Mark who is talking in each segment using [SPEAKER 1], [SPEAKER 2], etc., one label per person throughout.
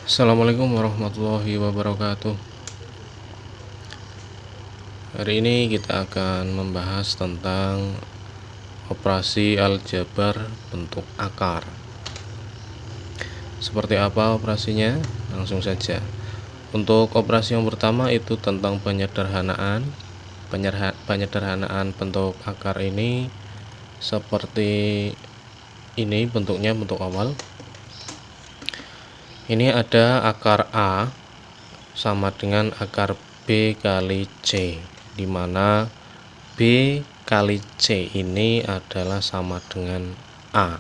[SPEAKER 1] Assalamualaikum warahmatullahi wabarakatuh. Hari ini kita akan membahas tentang operasi aljabar bentuk akar. Seperti apa operasinya? Langsung saja. Untuk operasi yang pertama itu tentang penyederhanaan. Penyederhanaan bentuk akar ini seperti ini bentuknya, bentuk awal. Ini ada akar A sama dengan akar B kali C, di mana B kali C ini adalah sama dengan A.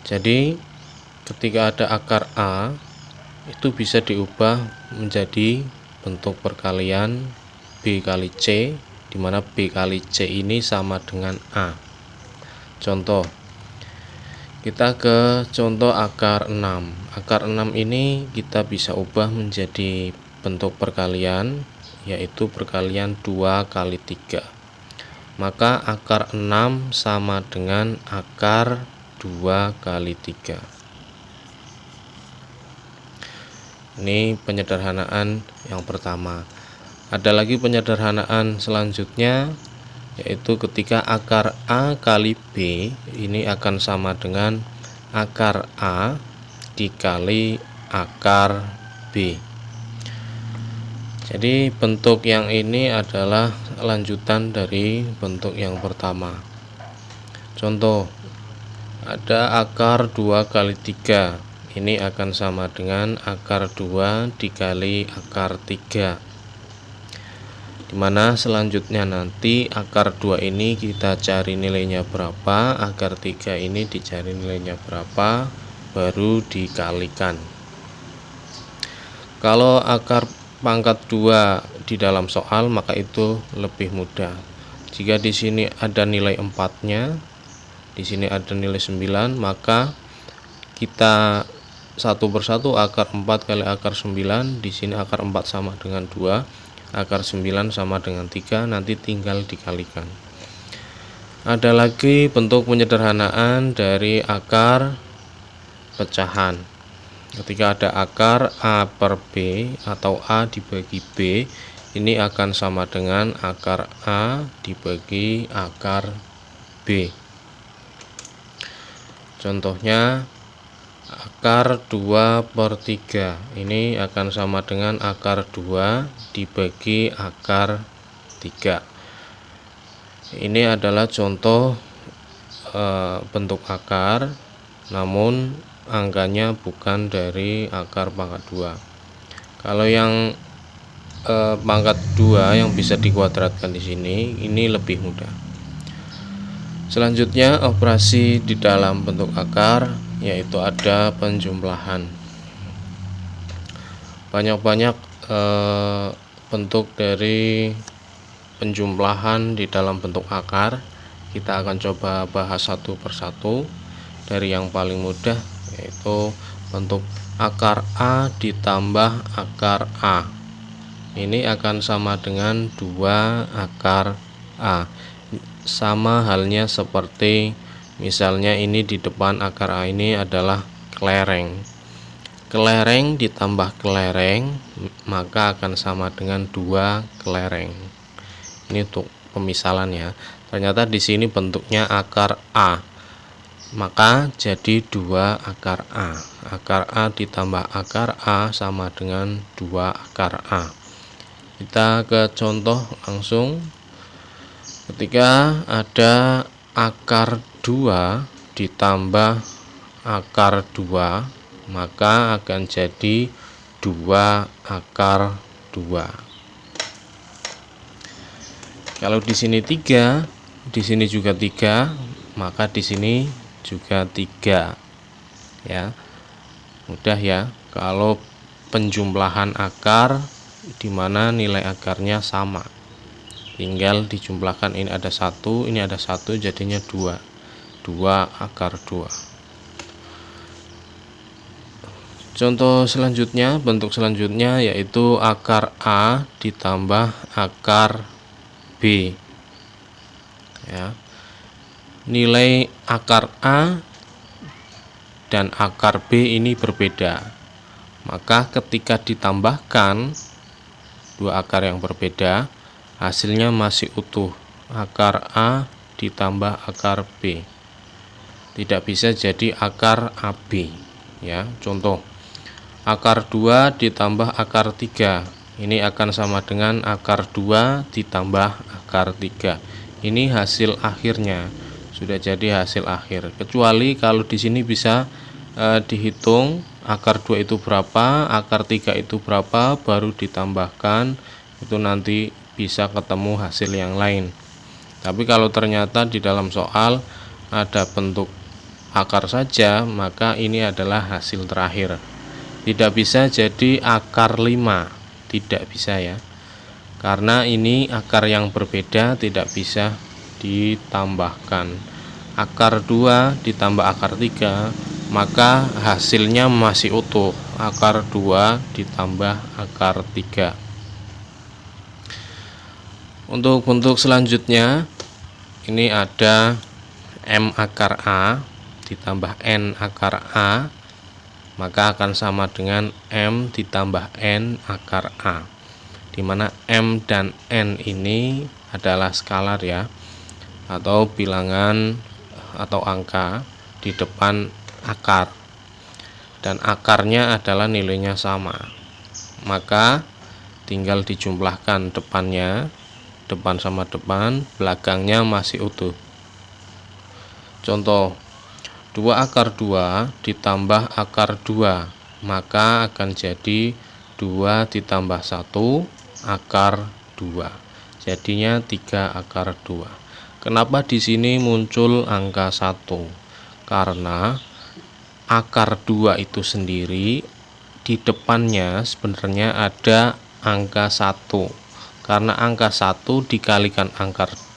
[SPEAKER 1] Jadi ketika ada akar A itu bisa diubah menjadi bentuk perkalian B kali C, di mana B kali C ini sama dengan A. Contoh, kita ke contoh akar 6. Akar 6 ini kita bisa ubah menjadi bentuk perkalian, yaitu perkalian 2 kali 3. Maka akar 6 sama dengan akar 2 kali 3. Ini penyederhanaan yang pertama. Ada lagi penyederhanaan selanjutnya, yaitu ketika akar A kali B ini akan sama dengan akar A dikali akar B. Jadi bentuk yang ini adalah lanjutan dari bentuk yang pertama. Contoh, ada akar 2 kali 3, ini akan sama dengan akar 2 dikali akar 3, dimana selanjutnya nanti akar 2 ini kita cari nilainya berapa, akar 3 ini dicari nilainya berapa, baru dikalikan. Kalau akar pangkat 2 di dalam soal, maka itu lebih mudah. Jika di sini ada nilai 4-nya, di sini ada nilai 9, maka kita satu persatu akar 4 kali akar 9, di sini akar 4 sama dengan 2, akar 9 sama dengan 3, nanti tinggal dikalikan. Ada lagi bentuk penyederhanaan dari akar pecahan. Ketika ada akar A per B atau A dibagi B, ini akan sama dengan akar A dibagi akar B. Contohnya akar 2 per 3, ini akan sama dengan akar 2 dibagi akar 3. Ini adalah contoh bentuk akar, namun angkanya bukan dari akar pangkat 2. Kalau yang pangkat 2 yang bisa dikuadratkan di sini, ini lebih mudah. Selanjutnya operasi di dalam bentuk akar, yaitu ada penjumlahan. Banyak-banyak bentuk dari penjumlahan di dalam bentuk akar. Kita akan coba bahas satu persatu. Dari yang paling mudah, yaitu bentuk akar A ditambah akar A. Ini akan sama dengan 2 akar A. Sama halnya seperti misalnya ini di depan akar A ini adalah kelereng. Kelereng ditambah kelereng, maka akan sama dengan 2 kelereng. Ini untuk pemisalan ya. Ternyata di sini bentuknya akar A, maka jadi 2 akar A. Akar A ditambah akar A sama dengan 2 akar A. Kita ke contoh langsung. Ketika ada akar 2 ditambah akar 2, maka akan jadi 2 akar 2. Kalau di sini 3, di sini juga 3, maka di sini juga 3. Ya. Mudah ya. Kalau penjumlahan akar di mana nilai akarnya sama. Tinggal dijumlahkan, ini ada 1, ini ada 1, jadinya 2. 2 akar 2. Contoh selanjutnya, bentuk selanjutnya yaitu akar A ditambah akar B. Ya. Nilai akar A dan akar B ini berbeda. Maka ketika ditambahkan dua akar yang berbeda, hasilnya masih utuh. Akar A ditambah akar B. Tidak bisa jadi akar AB. Ya, contoh. Akar 2 ditambah akar 3. Ini akan sama dengan akar 2 ditambah akar 3. Ini hasil akhirnya. Sudah jadi hasil akhir. Kecuali kalau di sini bisa dihitung akar 2 itu berapa, akar 3 itu berapa, baru ditambahkan, itu nanti bisa ketemu hasil yang lain. Tapi kalau ternyata di dalam soal ada bentuk akar saja, maka ini adalah hasil terakhir. Tidak bisa jadi akar 5, tidak bisa ya, karena ini akar yang berbeda, tidak bisa ditambahkan. Akar 2 ditambah akar 3, maka hasilnya masih utuh. Akar 2 ditambah akar 3. Untuk bentuk selanjutnya, ini ada M akar A ditambah N akar A, maka akan sama dengan M ditambah N akar A, dimana M dan N ini adalah skalar ya, atau bilangan atau angka di depan akar, dan akarnya adalah nilainya sama, maka tinggal dijumlahkan depannya, depan sama depan, belakangnya masih utuh. Contoh, 2 akar 2 ditambah akar 2, maka akan jadi 2 ditambah 1 akar 2. Jadinya 3 akar 2. Kenapa di sini muncul angka 1? Karena akar 2 itu sendiri di depannya sebenarnya ada angka 1. Karena angka 1 dikalikan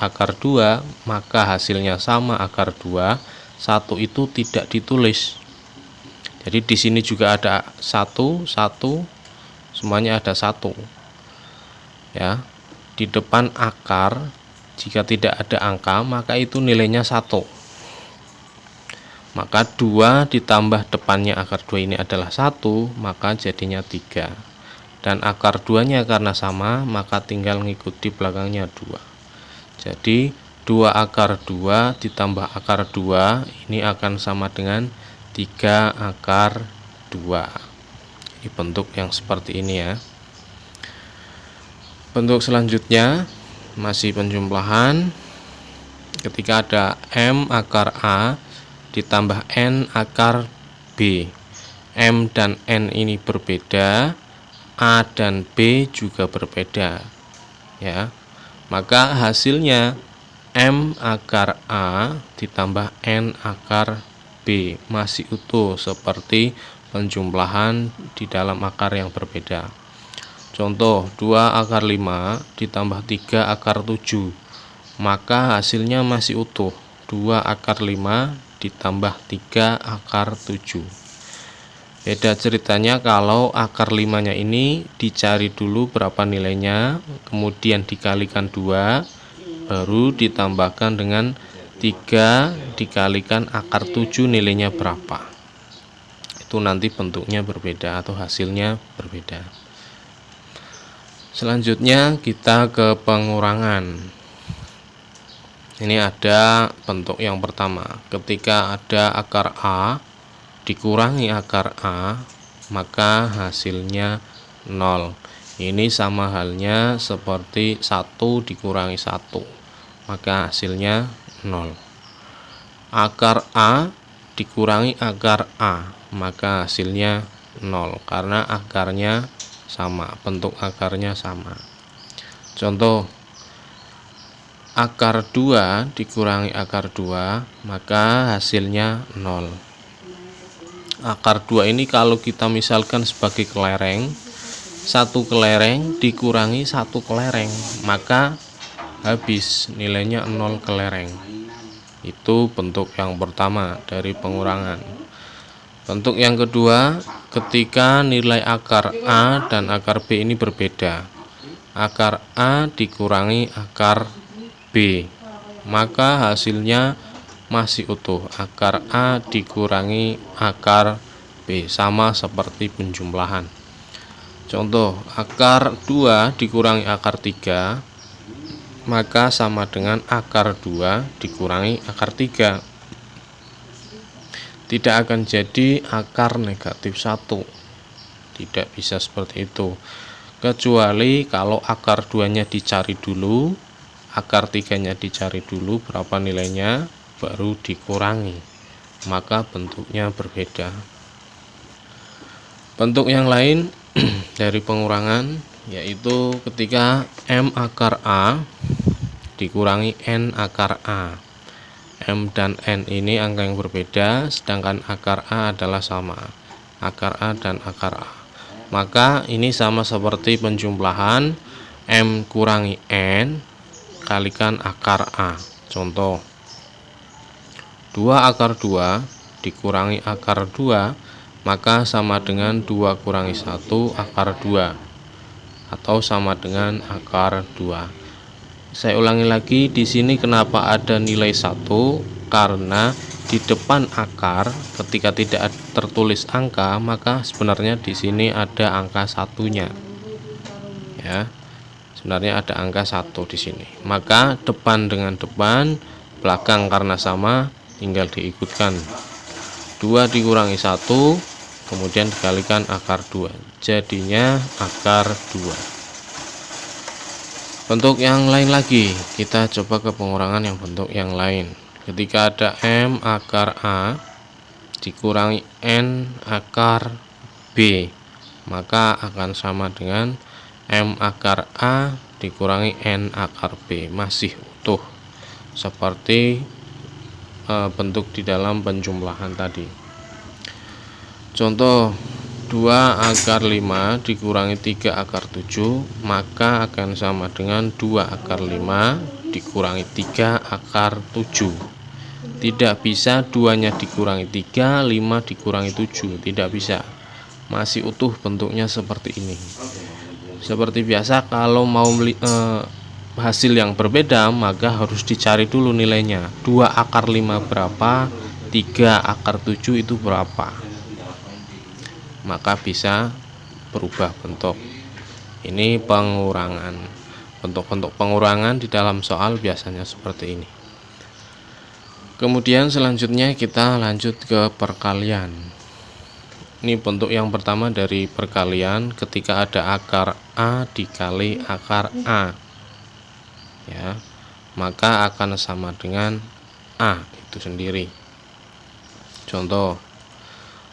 [SPEAKER 1] akar 2, maka hasilnya sama akar 2. 1 itu tidak ditulis. Jadi di sini juga ada 1, semuanya ada 1. Ya. Di depan akar jika tidak ada angka, maka itu nilainya 1. Maka 2 ditambah depannya akar 2 ini adalah 1, maka jadinya 3. Dan akar 2-nya karena sama, maka tinggal ngikuti belakangnya 2. Jadi 2 akar 2 ditambah akar 2 ini akan sama dengan 3 akar 2. Ini bentuk yang seperti ini ya. Bentuk selanjutnya masih penjumlahan. Ketika ada M akar A ditambah N akar B. M dan N ini berbeda, A dan B juga berbeda. Ya. Maka hasilnya M akar A ditambah N akar B masih utuh seperti penjumlahan di dalam akar yang berbeda. Contoh, 2 akar 5 ditambah 3 akar 7, maka hasilnya masih utuh. 2 akar 5 ditambah 3 akar 7. Beda ceritanya kalau akar 5-nya ini dicari dulu berapa nilainya, kemudian dikalikan 2, baru ditambahkan dengan 3 dikalikan akar 7 nilainya berapa. Itu nanti bentuknya berbeda atau hasilnya berbeda. Selanjutnya kita ke pengurangan. Ini ada bentuk yang pertama. Ketika ada akar A dikurangi akar A, maka hasilnya 0. Ini sama halnya seperti 1 dikurangi 1, maka hasilnya 0. Akar A dikurangi akar A, maka hasilnya 0, karena akarnya sama, bentuk akarnya sama. Contoh, akar 2 dikurangi akar 2, maka hasilnya 0. Akar 2 ini kalau kita misalkan sebagai kelereng, 1 kelereng dikurangi 1 kelereng, maka habis, nilainya 0 kelereng. Itu bentuk yang pertama dari pengurangan. Bentuk yang kedua, ketika nilai akar A dan akar B ini berbeda. Akar A dikurangi akar B, maka hasilnya masih utuh. Akar A dikurangi akar B, sama seperti penjumlahan. Contoh, akar 2 dikurangi akar 3, maka sama dengan akar 2 dikurangi akar 3. Tidak akan jadi akar negatif 1. Tidak bisa seperti itu. Kecuali kalau akar 2-nya dicari dulu, akar 3-nya dicari dulu berapa nilainya, baru dikurangi. Maka bentuknya berbeda. Bentuk yang lain dari pengurangan yaitu ketika M akar A dikurangi N akar A. M dan N ini angka yang berbeda, sedangkan akar A adalah sama. Akar A dan akar A. Maka ini sama seperti penjumlahan, M kurangi N kalikan akar A. Contoh, 2 akar 2 dikurangi akar 2, maka sama dengan 2 kurangi 1 akar 2, atau sama dengan akar 2. Saya ulangi lagi, di sini kenapa ada nilai 1? Karena di depan akar ketika tidak tertulis angka, maka sebenarnya di sini ada angka satunya. Ya. Sebenarnya ada angka 1 di sini. Maka depan dengan depan, belakang karena sama, tinggal diikutkan. 2 dikurangi 1, kemudian dikalikan akar 2, jadinya akar 2. Bentuk yang lain lagi, kita coba ke pengurangan yang bentuk yang lain. Ketika ada M akar A dikurangi N akar B, maka akan sama dengan M akar A dikurangi N akar B, masih utuh seperti bentuk di dalam penjumlahan tadi. Contoh, 2 akar 5 dikurangi 3 akar 7, maka akan sama dengan 2 akar 5 dikurangi 3 akar 7. Tidak bisa 2-nya dikurangi 3, 5 dikurangi 7, tidak bisa. Masih utuh bentuknya seperti ini. Seperti biasa, kalau mau hasil yang berbeda, maka harus dicari dulu nilainya. 2 akar 5 berapa, 3 akar 7 itu berapa, maka bisa berubah bentuk. Ini pengurangan. Bentuk-bentuk pengurangan di dalam soal biasanya seperti ini. Kemudian selanjutnya kita lanjut ke perkalian. Ini bentuk yang pertama dari perkalian, ketika ada akar A dikali akar A, ya, maka akan sama dengan A itu sendiri. Contoh,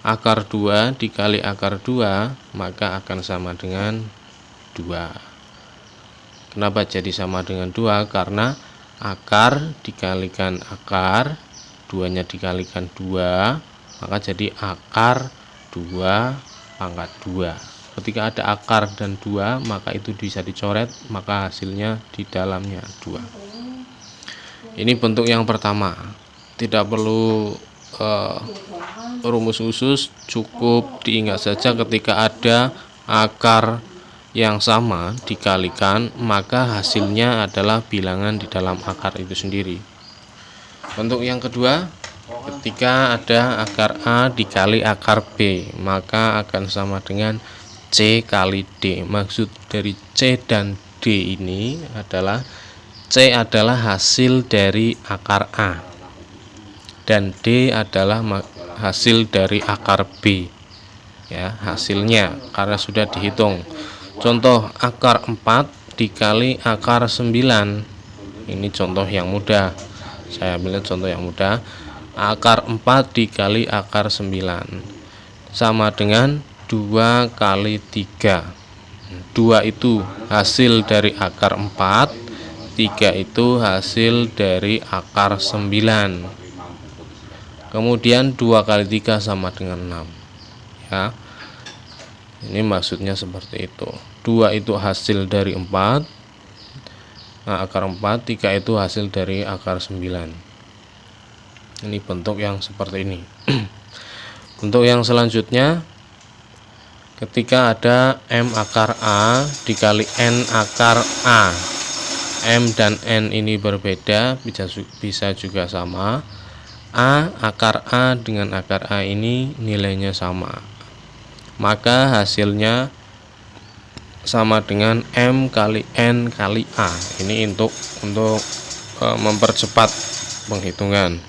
[SPEAKER 1] akar 2 dikali akar 2, maka akan sama dengan 2. Kenapa jadi sama dengan 2? Karena akar dikalikan akar, 2-nya dikalikan 2, maka jadi akar 2 pangkat 2. Ketika ada akar dan 2, maka itu bisa dicoret, maka hasilnya di dalamnya 2. Ini bentuk yang pertama. Tidak perlu rumus khusus, cukup diingat saja ketika ada akar yang sama dikalikan, maka hasilnya adalah bilangan di dalam akar itu sendiri. Bentuk yang kedua, ketika ada akar A dikali akar B, maka akan sama dengan C kali D. Maksud dari C dan D ini adalah C adalah hasil dari akar A dan D adalah hasil dari akar B, ya, hasilnya karena sudah dihitung. Contoh, akar 4 dikali akar 9. Ini contoh yang mudah, saya ambil contoh yang mudah. Akar 4 dikali akar 9 sama dengan 2 kali 3. 2 itu hasil dari akar 4, 3 itu hasil dari akar 9. Kemudian 2 kali 3 sama dengan 6, ya. Ini maksudnya seperti itu. 2 itu hasil dari 4, akar 4, 3 itu hasil dari akar 9. Ini bentuk yang seperti ini. Bentuk yang selanjutnya, ketika ada M akar A dikali N akar A. M dan N ini berbeda, bisa juga sama. akar A dengan akar A ini nilainya sama, maka hasilnya sama dengan M kali N kali A. Ini untuk mempercepat penghitungan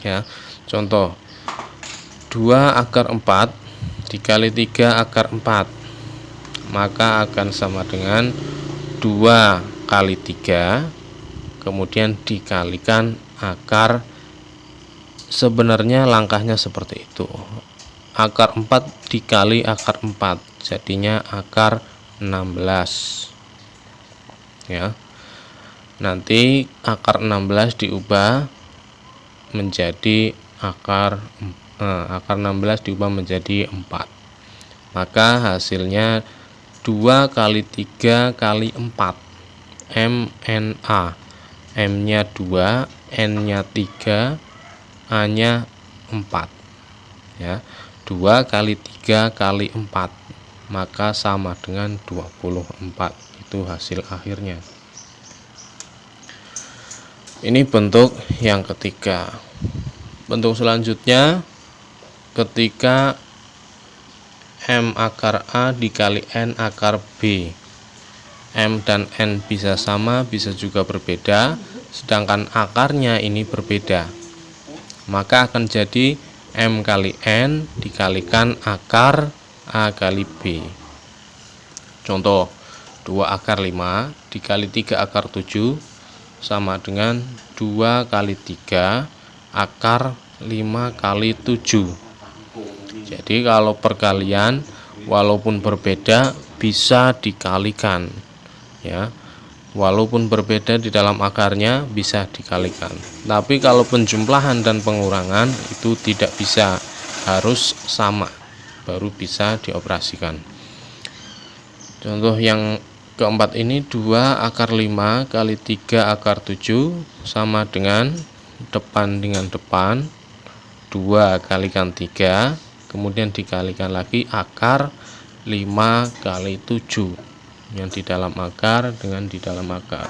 [SPEAKER 1] ya. Contoh 2 akar 4 dikali 3 akar 4, maka akan sama dengan 2 kali 3 kemudian dikalikan akar. Sebenarnya langkahnya seperti itu, akar 4 dikali akar 4 jadinya akar 16 ya. Nanti akar 16 diubah menjadi akar 16 diubah menjadi 4, maka hasilnya 2 kali 3 kali 4 MNA. M nya 2, N nya 3, A nya 4 ya. 2 kali 3 kali 4 maka sama dengan 24. Itu hasil akhirnya. Ini bentuk yang ketiga. Bentuk selanjutnya ketika M akar A dikali N akar B. M dan N bisa sama, bisa juga berbeda, sedangkan akarnya ini berbeda, maka akan jadi M kali N dikalikan akar A kali B. Contoh 2 akar 5 dikali 3 akar 7 sama dengan 2 kali 3 akar 5 kali 7. Jadi kalau perkalian walaupun berbeda bisa dikalikan ya. Walaupun berbeda di dalam akarnya bisa dikalikan. Tapi kalau penjumlahan dan pengurangan itu tidak bisa, harus sama baru bisa dioperasikan. Contoh yang keempat ini 2 akar 5 kali 3 akar 7 sama dengan depan dengan depan, 2 kalikan 3 kemudian dikalikan lagi akar 5 kali 7 yang di dalam akar dengan di dalam akar,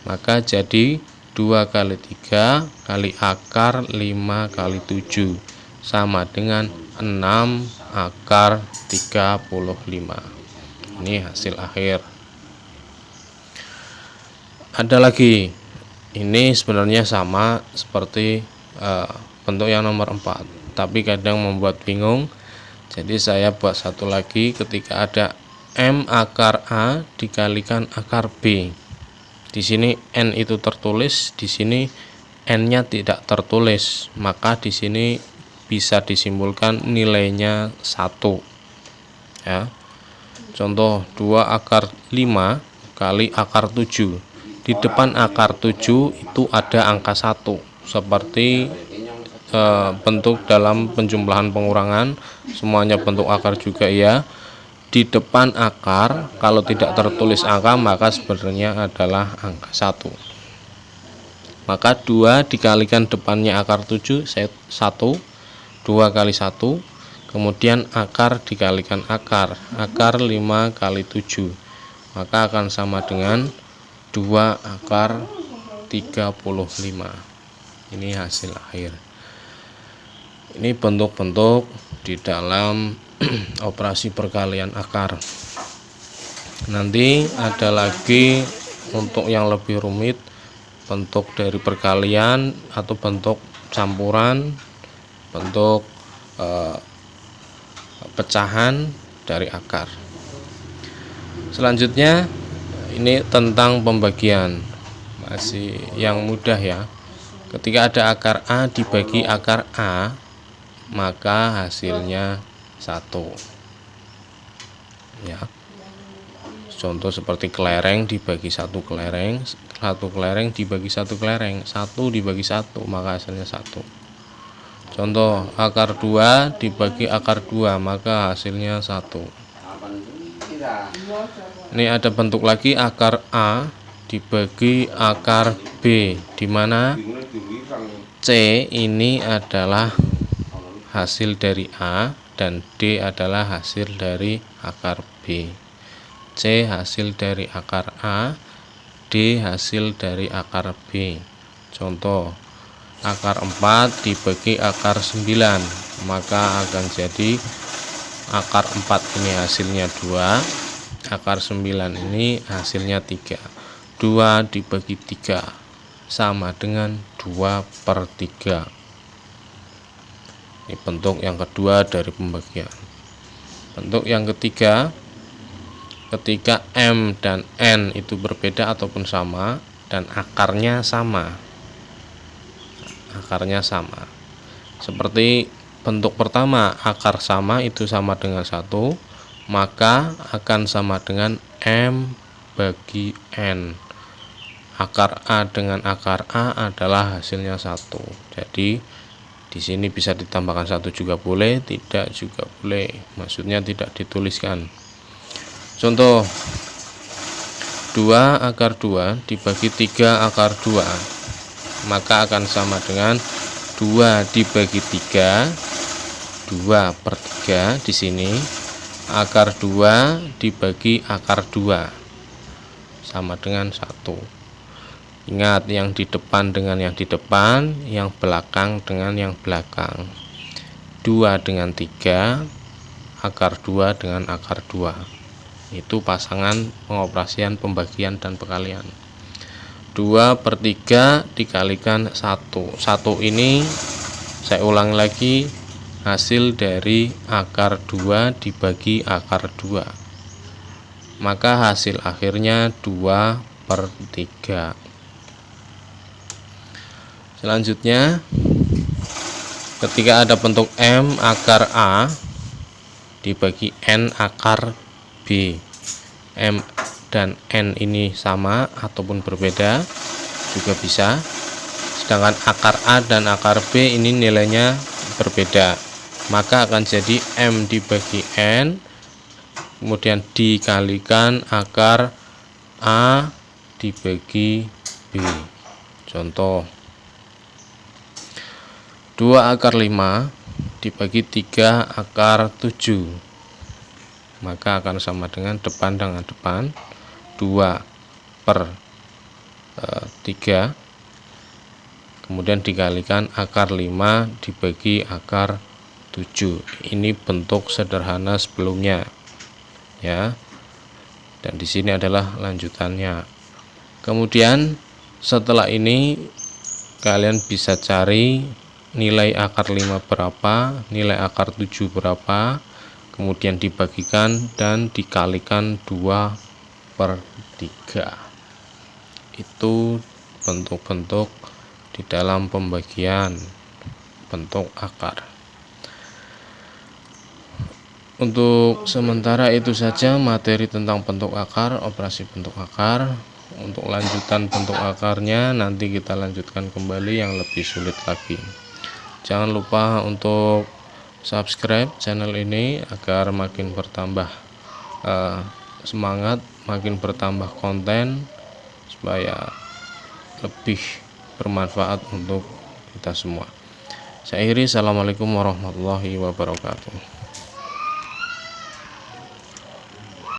[SPEAKER 1] maka jadi 2 kali 3 kali akar 5 kali 7 sama dengan 6 akar 35. Ini hasil akhir. Ada lagi, ini sebenarnya sama seperti bentuk yang nomor 4, tapi kadang membuat bingung. Jadi saya buat satu lagi ketika ada M akar A dikalikan akar B. Di sini N itu tertulis, di sini N-nya tidak tertulis, maka di sini bisa disimpulkan nilainya 1 ya. Contoh 2 akar 5 kali akar 7. Di depan akar 7 itu ada angka 1 seperti bentuk dalam penjumlahan pengurangan, semuanya bentuk akar juga ya. Di depan akar kalau tidak tertulis angka maka sebenarnya adalah angka 1. Maka 2 dikalikan depannya akar 7 1, 2 kali 1, kemudian akar dikalikan akar 5 kali 7, maka akan sama dengan 2 akar 35. Ini hasil akhir. Ini bentuk-bentuk di dalam operasi perkalian akar. Nanti ada lagi untuk yang lebih rumit, bentuk dari perkalian atau bentuk campuran, bentuk pecahan dari akar. Selanjutnya ini tentang pembagian, masih yang mudah ya. Ketika ada akar A dibagi akar A, maka hasilnya 1 ya. Contoh seperti kelereng dibagi 1 kelereng, 1 kelereng dibagi 1 kelereng, 1 dibagi 1 maka hasilnya 1. Contoh akar 2 dibagi akar 2 maka hasilnya 1. Ini ada bentuk lagi akar A dibagi akar B, di mana C ini adalah hasil dari A dan D adalah hasil dari akar B. C hasil dari akar A, D hasil dari akar B. Contoh akar 4 dibagi akar 9, maka akan jadi akar 4 ini hasilnya 2, akar 9 ini hasilnya 3. 2 dibagi 3 sama dengan 2/3. Ini bentuk yang kedua dari pembagian. Bentuk yang ketiga, ketika M dan N itu berbeda ataupun sama dan akarnya sama. Seperti bentuk pertama, akar sama itu sama dengan 1, maka akan sama dengan M bagi N. Akar A dengan akar A adalah hasilnya 1. Jadi di sini bisa ditambahkan 1 juga boleh, tidak juga boleh. Maksudnya tidak dituliskan. Contoh 2 akar 2 dibagi 3 akar 2, maka akan sama dengan 2 dibagi 3, 2/3 di sini, akar 2 dibagi akar 2 sama dengan 1. Ingat, yang di depan dengan yang di depan, yang belakang dengan yang belakang. 2 dengan 3, akar 2 dengan akar 2. Itu pasangan pengoperasian pembagian dan perkalian. 2/3 dikalikan 1. 1 ini saya ulang lagi, hasil dari akar 2 dibagi akar 2. Maka hasil akhirnya 2/3. Selanjutnya, ketika ada bentuk M akar A dibagi N akar B, M dan N ini sama ataupun berbeda juga bisa, sedangkan akar A dan akar B ini nilainya berbeda, maka akan jadi M dibagi N kemudian dikalikan akar A dibagi B. Contoh 2 akar 5 dibagi 3 akar 7, maka akan sama dengan depan dengan depan, 2/3 kemudian dikalikan akar 5 dibagi akar 7. Ini bentuk sederhana sebelumnya ya, dan di sini adalah lanjutannya. Kemudian setelah ini kalian bisa cari nilai akar 5 berapa, nilai akar 7 berapa, kemudian dibagikan dan dikalikan 2/3. Itu bentuk-bentuk di dalam pembagian bentuk akar. Untuk sementara itu saja materi tentang bentuk akar, operasi bentuk akar. Untuk lanjutan bentuk akarnya nanti kita lanjutkan kembali yang lebih sulit lagi. Jangan lupa untuk subscribe channel ini agar makin bertambah semangat, makin bertambah konten supaya lebih bermanfaat untuk kita semua. Saya akhiri, assalamualaikum warahmatullahi wabarakatuh.